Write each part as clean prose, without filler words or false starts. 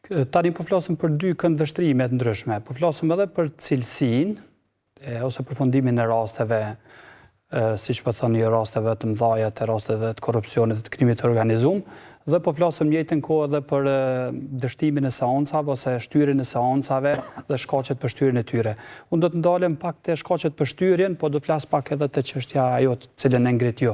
Tani po flasim për dy këndvështrime të ndryshme. Po flasim edhe për cilësinë ose përfundimin e rasteve, siç po thoni, rasteve të mëdha, të rasteve të korrupsionit, të krimit të organizuar, dhe po flasim njëjtën kohë edhe për dështimin e seancave ose shtyrjen e seancave dhe shkaqet për shtyrjen e tyre. Unë do të ndalem pak te shkaqet për shtyrjen, po do të flas pak edhe te çështja ajo të cilën e ngrit ju.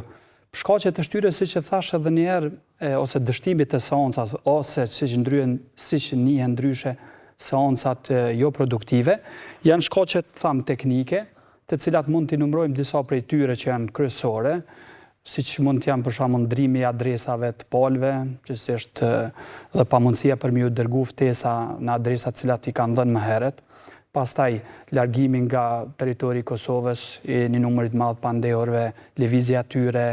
Shkaqet e shtyrjes, siç e thash edhe një herë, ose dështimit të seancave, ose siç njihen ndryshe seancat jo produktive, janë shkaqet teknike, të cilat mund t'i numërojmë disa prej tyre që janë kryesore, siç mund të janë për shembull ndrimi i adresave të palëve, gjithsesi dhe pamundësia për m'u dërgu ftesa në adresa të cilat i kanë dhënë më herët. Pastaj largimi nga territori i Kosovës i një numri të madh pandehorëve, lëvizja e tyre,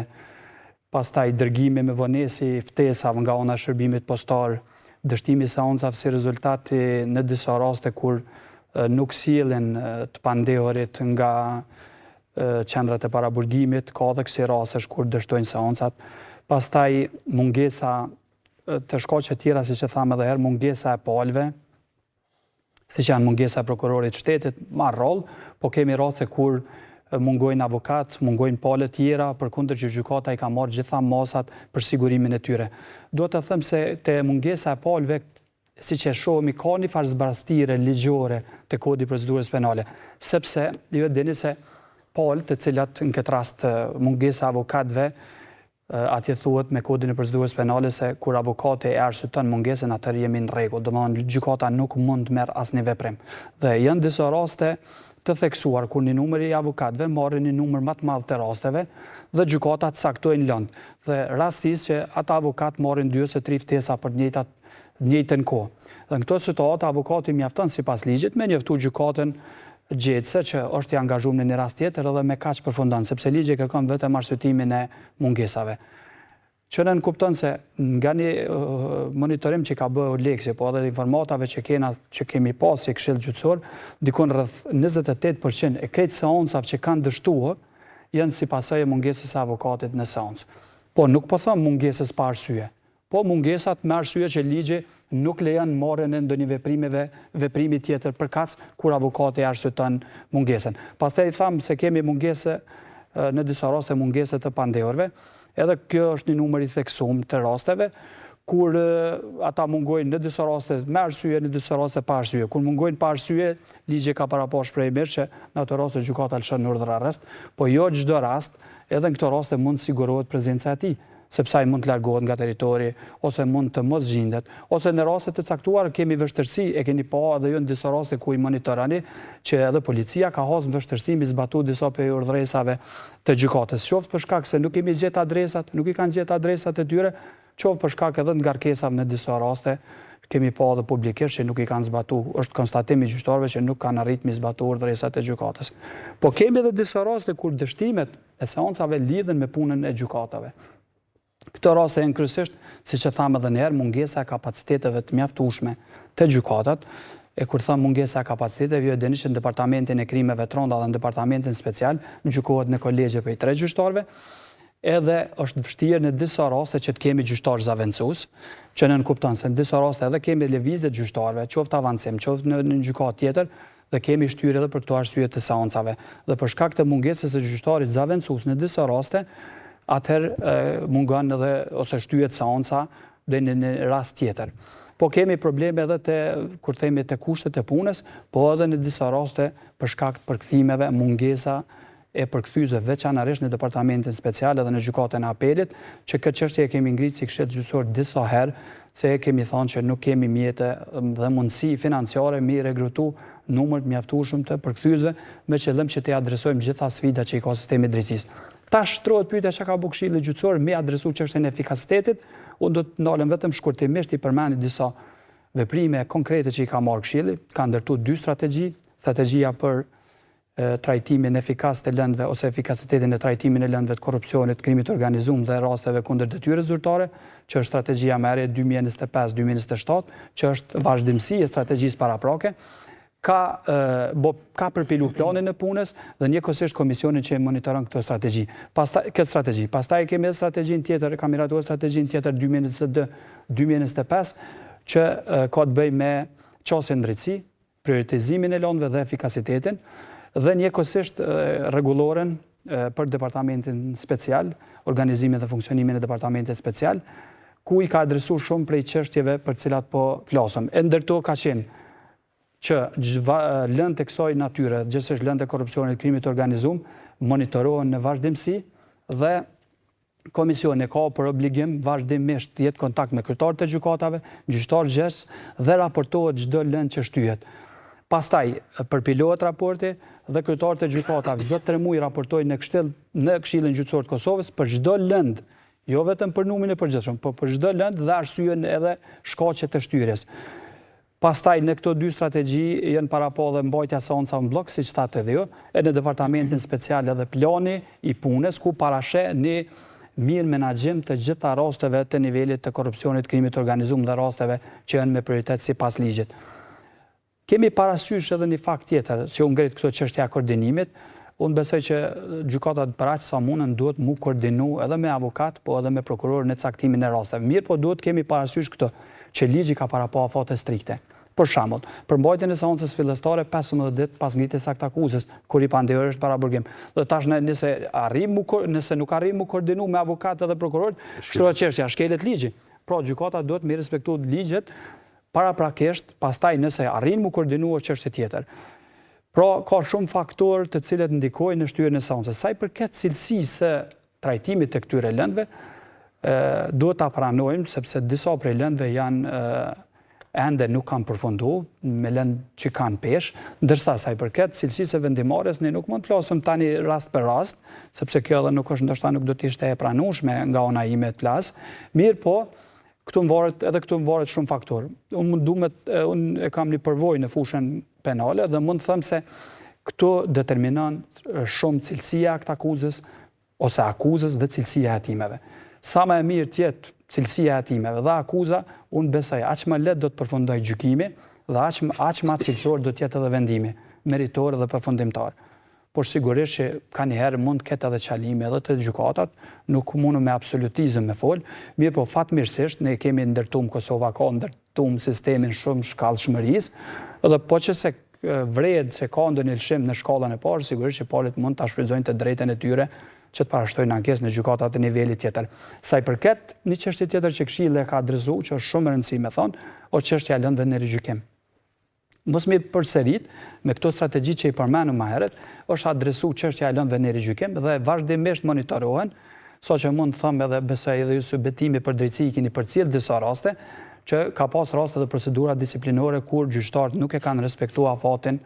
pastaj dërgimi me vonesi ftesa nga ana e shërbimit postar, dështimi i seancave si rezultati në disa raste kur nuk sillen të pandehurit nga qendrat e paraburgimit, ka edhe kësi rastesh kur dështojnë seancat. Pastaj mungesa të shkaqe tjera, siç e tham edhe herë, mungesa e palëve, siç janë mungesa e prokurorit shtetit, marr roll, po kemi raste kur mungojnë avokat, mungojnë palë tjera, përkundër që gjykata i ka marrë gjitha masat për sigurimin e tyre. Duhet të them se te mungesa e palëve, siç e shohim, ka një farë zbarastire ligjore te kodi i procedurës penale, sepse ju e dini se palët, të cilat në këtë rast mungesa e avokatëve, atje thuhet me kodin e procedurës penale se kur avokati e arsyeton mungesën, atëherë jemi në rregull, domethënë gjykata nuk mund të merr asnjë veprim. Dhe janë disa raste të theksuar kur një numër i avokatëve marrin një numër më të madh të rasteve dhe gjykata caktojnë lëndë. Dhe rastisht që ata avokat marrin 2 ose 3 ftesa për të njëjtën kohë. Dhe në këto situata avokati mjafton sipas ligjit me njoftu gjykatën gjetse që është i angazhuar në një rast tjetër edhe me kaq përfundon, sepse ligji kërkon vetëm arsyetimin e mungesave. Që ne kupton se nga një monitorim që ka bërë Leksi, po edhe informatave që kemi pas si këshill gjyqësor, dikon rreth 28% e krejt seancave që kanë dështuar janë si pasojë e mungesës së avokatit në seancë. Po nuk po them mungesës pa arsye, po mungesat me arsye që ligji nuk lejon marrjen e ndonjë veprimi tjetër përkats kur avokati arsyeton mungesën. Pastaj tham se kemi mungesë në disa raste mungese të pandehorëve. Edhe kjo është një numër i theksuar të rasteve kur ata mungojnë në disa raste me arsye, në disa raste pa arsye. Kur mungojnë pa arsye, ligji ka paraposh shprehjesht që në ato raste gjykata lëshon urdhër arrest, po jo çdo rast, edhe në këto raste mund sigurohet prezenca e tij, sepse ai mund të largohet nga territori, ose mund të mos gjendet, ose në raste të caktuara kemi vështirësi, e keni pa edhe ju në disa raste ku i monitorani, që edhe policia ka hasur vështirësi mi zbatu disa prej urdhëresave të gjykatës, qoftë për shkak se nuk kemi gjetë adresat, nuk i kanë gjetë adresat e tyre, qoftë për shkak edhe ngarkesave në disa raste, kemi pa edhe publikisht që nuk i kanë zbatu, është konstatim i gjyqtarëve që nuk kanë arritur mi zbatu urdhëresat e gjykatës. Po kemi edhe disa raste kur dështimet e seancave lidhen me punën e gjykatave. Këto raste janë kryesisht, siç e tham edhe një herë, mungesa e kapaciteteve të mjaftueshme të gjykatat. E kur them mungesa e kapaciteteve, ju e dini që në departamentin e krimeve të rënda dhe në departamentin special gjykohet në kolegje prej 3 gjyqtarëve. Edhe është vështirë në disa raste që të kemi gjyqtar zaventues, që ne kupton se në disa raste edhe kemi lëvizje të gjyqtarëve, qoftë avancim, qoftë në gjykatë tjetër, dhe kemi shtyrë edhe për këto arsye të seancave. Dhe për shkak të mungesës së gjyqtarit zaventues në disa raste, atëherë mungon edhe ose shtyhet seanca dhe në një rast tjetër. Po kemi probleme edhe kur themi te kushtet e punës, po edhe në disa raste për shkak të përkthimeve, mungesa e përkthyesve veçanërisht në departamentin special edhe në gjykatën e apelit, që këtë çështje kemi ngritur si këshill gjyqësor disa herë, se kemi thënë që nuk kemi mjete dhe mundësi financiare mi rekrutu numër të mjaftueshëm të përkthyesve me qëllim që të adresojmë gjitha sfidat që i ka sistemi i drejtësisë. Tash shtrohet pyetja çka ka bërë Këshilli gjyqësor me adresu çështjen e efikasitetit. Unë do të ndalem vetëm shkurtimisht i përmend disa veprime konkrete që i ka marrë Këshilli. Ka ndërtuar 2 strategji, strategjia për trajtimin efikas të lëndëve ose efikasitetin e trajtimin e lëndëve të korrupsionit, krimit të organizuar dhe rasteve kundër detyrës zyrtare, që është strategjia më e re 2025-2027, që është vazhdimsi e strategjisë paraprake. Ka përpilu planin e punës dhe njëkohësisht komisionin që monitoron këtë strategji. Pastaj kemi edhe strategjin tjetër, ka miratuar strategjin tjetër 2022-2025, që ka të bëj me qasje në drejtësi, prioritizimin e lëndëve dhe efikasitetin, dhe njëkohësisht rregulloren për departamentin special, organizimin dhe funksionimin e departamentit special, ku i ka adresu shumë prej çështjeve për cilat po flasëm. E ndërto ka qenë që lëndë e kësaj natyre, gjithsesi lëndë e korrupsionit, krimit organizuar, monitorohen në vazhdimsi dhe komisioni ka për obligim vazhdimisht të jetë kontakt me kryetarët e gjykatave, gjyqtarë gjes dhe raportohet çdo lëndë që shtyhet. Pastaj përpilohet raporti dhe kryetarët e gjykatave çdo 3 muaj raportojnë në Këshillin Gjyqësor të Kosovës për çdo lëndë, jo vetëm për numrin e përgjithshëm, por për çdo lëndë dhe arsyeën edhe shkaqet e shtyrjes. Pastaj në këto 2 strategji janë parapo dhe mbajtja e seanca në blok, siç thatë edhe ju, e në departamentin special edhe plani i punës ku parasheh një mirë menaxhim të gjitha rasteve të nivelit të korrupsionit, krimit organizuar dhe rasteve që janë me prioritet sipas ligjit. Kemi parasysh edhe një fakt tjetër, që u ngrit këto çështja e koordinimit. Unë besoj që gjykatat për aq sa mundën duhet mu koordinu edhe me avokat, po edhe me prokuror në caktimin e rasteve. Mirë, po duhet kemi parasysh këto, që ligji ka parapo afate strikte. Për shembull, për mbajtjen e seancës fillestare 15 ditë pas ngritjes së aktakuzës, kur i pandehur është para burgim. Dhe tash nëse nuk arrim mu koordinu me avokat edhe prokuror, shtrohet çështja, shkelet ligji. Pra gjykata duhet me respektu ligjet paraprakisht, pastaj nëse arrin mu koordinu është çështje tjetër. Pra ka shumë faktorë të cilët ndikojnë në shtyrjen e seancës. Sa i përket cilësisë së trajtimit të këtyre lëndëve, duhet ta pranojmë sepse disa prej lëndëve janë ende nuk kanë përfunduar, me lëndë që kanë peshë, ndërsa sa i përket cilësisë së vendimarrjes, ne nuk mund të flasim tani rast për rast, sepse kjo edhe nuk është ndoshta nuk do të ishte e pranueshme nga ana ime të flas. Mirë po, këtu më varet shumë faktorë. Unë e kam një përvojë në fushën penale dhe mund të them se këtu determinon shumë cilësia e akuzës ose akuzës dhe cilësia e hetimeve. Sa më e mirë të jetë cilësia e hetimeve dhe akuza, unë besoj aq më lehtë do të përfundoj gjykimi dhe aq më cilësor do të jetë edhe vendimi, meritor dhe përfundimtar. Por sigurisht që ka njëherë mund të ketë edhe çalime edhe të gjykatat, nuk mundu me absolutizëm me fol, mirë po fatmirësisht ne kemi ndërtuar Kosova ka ndërtuar sistemin shumë shkallshmërisë, edhe po që se vred se ka ndonjë lëshim në shkallën e parë, sigurisht që palët mund ta shfrytëzojnë të drejtën e tyre që të parashtrojnë ankesë në gjykatat të nivelit tjetër. Sa i përket një çështje tjetër që Këshilli e ka adresuar, që është shumë e rëndësishme thon, është çështja e lëndëve në rigjykim. Mos mi përsërit me këto strategji që i përmendëm më herët, është adresuar çështja e lëndëve në rigjykim dhe vazhdimisht monitorohen, saqë mund të them edhe besoj edhe ju subetimi për drejtësi i keni përcjell disa raste që ka pas raste dhe procedura disiplinore kur gjyqtarët nuk e kanë respektuar afatin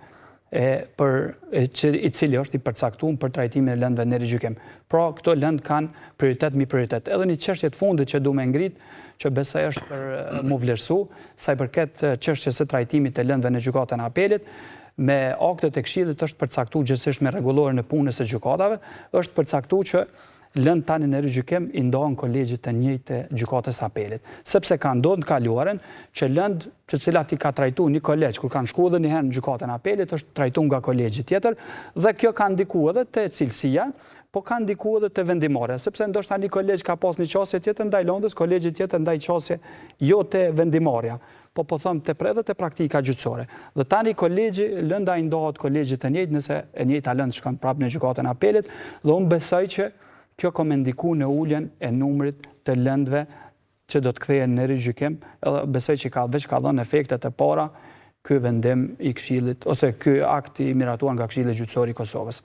i cili është i përcaktuar për trajtimin e lëndëve në rigjykim. Pra, këto lëndë kanë prioritet mbi prioritet. Edhe një çështje të fundit që du me ngrit, që besoj është për mu vlerësu, sa i përket çështjes së trajtimit të lëndëve në gjykatën e apelit, me aktet e Këshillit është përcaktuar gjithsesi me rregulloren e punës së gjykatave, është përcaktuar që lëndë tani në rigjykim i ndohen kolegjit të njëjtë gjykatës apelit. Sepse ka ndodhur në kaluaren që lëndë të cilat i ka trajtuar një kolegj kur kanë shkuar edhe një herë në gjykatën apelit është trajtuar nga kolegji tjetër dhe kjo ka ndikuar edhe te cilësia, po ka ndikuar edhe te vendimarrja, sepse ndoshta një kolegj ka pas një qasje tjetër ndaj lëndës, kolegji tjetër ndaj qasje jo te vendimarrja, po them te praktika gjyqësore. Dhe tani kolegji lënda i ndohet kolegjit të njëjtë nëse e njëjta lëndë shkon prapë në gjykatën apelit dhe unë besoj që kjo ka me ndiku në uljen e numrit të lëndëve që do të kthehen në rigjykim, edhe besoj që ka dhënë efektet e para ky vendim i Këshillit ose ky akt i miratuar nga Këshilli Gjyqësor i Kosovës.